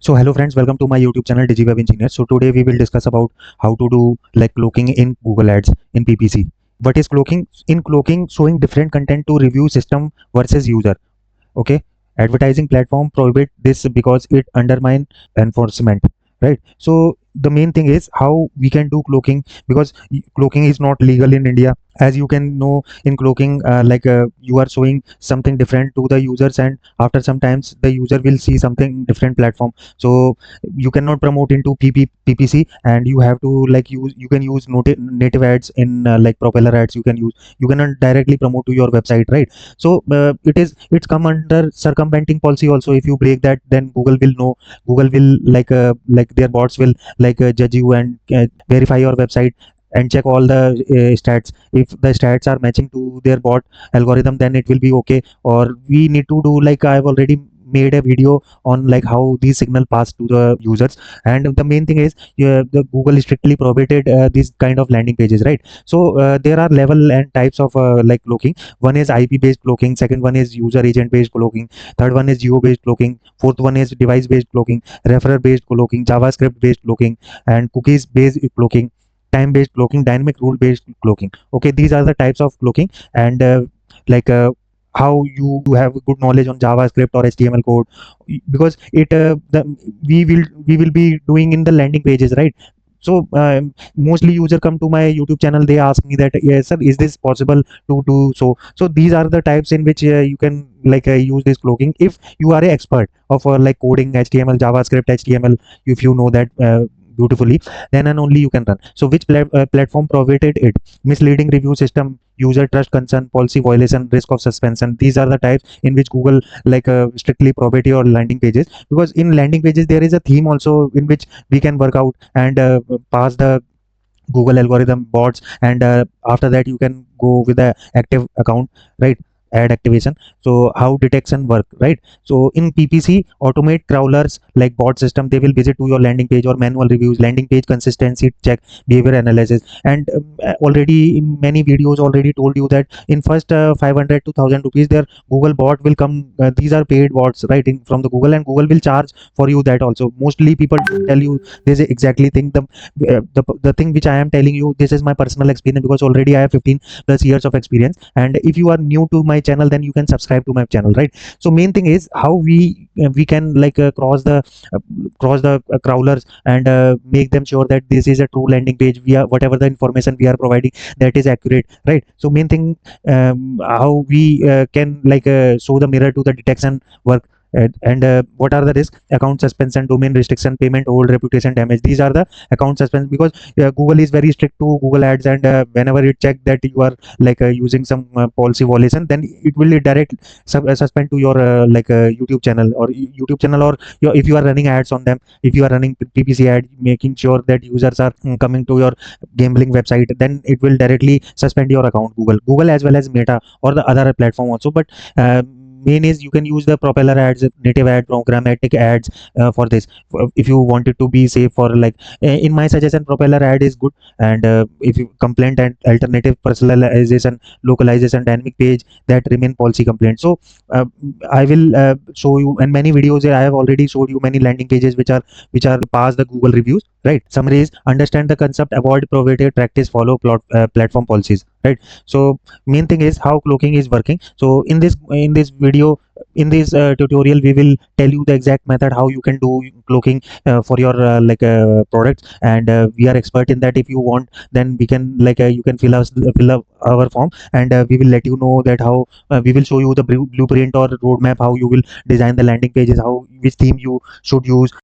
So hello friends, welcome to my YouTube channel Digiwebengineers. So today we will discuss about how to do like cloaking in Google Ads in PPC. What is cloaking? In cloaking, showing different content to review system versus user. Okay, advertising platform prohibit this because it undermine enforcement, right? So the main thing is how we can do cloaking, because cloaking is not legal in India. As you can know, in cloaking, you are showing something different to the users, and after some times the user will see something different platform. So you cannot promote into PPC, and you have to like use, you can use native ads in like propeller ads. You cannot directly promote to your website, right? So it's come under circumventing policy also. If you break that, then Google will know. Google will like their bots will judge you and verify your website and check all the stats. If the stats are matching to their bot algorithm, then it will be okay. Or we need to do, like I've already made a video on like how these signal pass to the users. And the main thing is, the Google strictly prohibited these kind of landing pages, right? So there are level and types of like cloaking. One is IP based cloaking, second one is user agent based cloaking, third one is geo based cloaking, fourth one is device based cloaking, referrer based cloaking, JavaScript based cloaking, and cookies based cloaking, time based cloaking, dynamic rule based cloaking. Okay, these are the types of cloaking. And like how you have good knowledge on JavaScript or HTML code, because we will be doing in the landing pages, right? So mostly user come to my YouTube channel, they ask me that, yes sir, is this possible to do so? So these are the types in which you can use this cloaking. If you are an expert of like coding HTML, JavaScript, HTML, if you know that beautifully, then and only you can run. So which platform provided it? Misleading review system, user trust concern, policy violation, risk of suspension. These are the types in which Google strictly prohibit your landing pages. Because in landing pages there is a theme also in which we can work out and pass the Google algorithm bots. And after that you can go with the active account, right? Ad activation. So how detection work, right? So in PPC, automate crawlers like bot system, they will visit to your landing page or manual reviews, landing page consistency check, behavior analysis. And already in many videos already told you that in first 500 to 1000 rupees their Google bot will come. These are paid bots, right, from the Google, and Google will charge for you that also. Mostly people tell you this exactly thing. The thing which I am telling you, this is my personal experience, because already I have 15 plus years of experience. And if you are new to my channel, then you can subscribe to my channel, right? So main thing is how we can cross the crawlers and make them sure that this is a true landing page. We are, whatever the information we are providing, that is accurate, right? So main thing, how we can show the mirror to the detection work. And what are the risks? Account suspension, domain restriction, payment hold, reputation damage. These are the account suspension, because Google is very strict to Google Ads. And whenever it check that you are using some policy violation, then it will direct suspend to your YouTube channel, or YouTube channel, or if you are running ads on them, if you are running PPC ad, making sure that users are coming to your gambling website, then it will directly suspend your account. Google as well as Meta or the other platform also. But uh, main is you can use the propeller ads, native ad, programmatic ads for this. If you want it to be safe, for in my suggestion, propeller ad is good. And if you complaint and alternative personalization, localization, dynamic page, that remain policy complaint. So uh, I will show you, and many videos I have already showed you many landing pages which are past the Google reviews, right? Summary is, understand the concept, avoid prohibited practice, follow platform policies, right? So main thing is how cloaking is working. So in this video, in this tutorial, we will tell you the exact method how you can do cloaking for your products. And we are expert in that. If you want, then we can you can fill up our form, and we will let you know that how we will show you the blueprint or roadmap, how you will design the landing pages, how which theme you should use.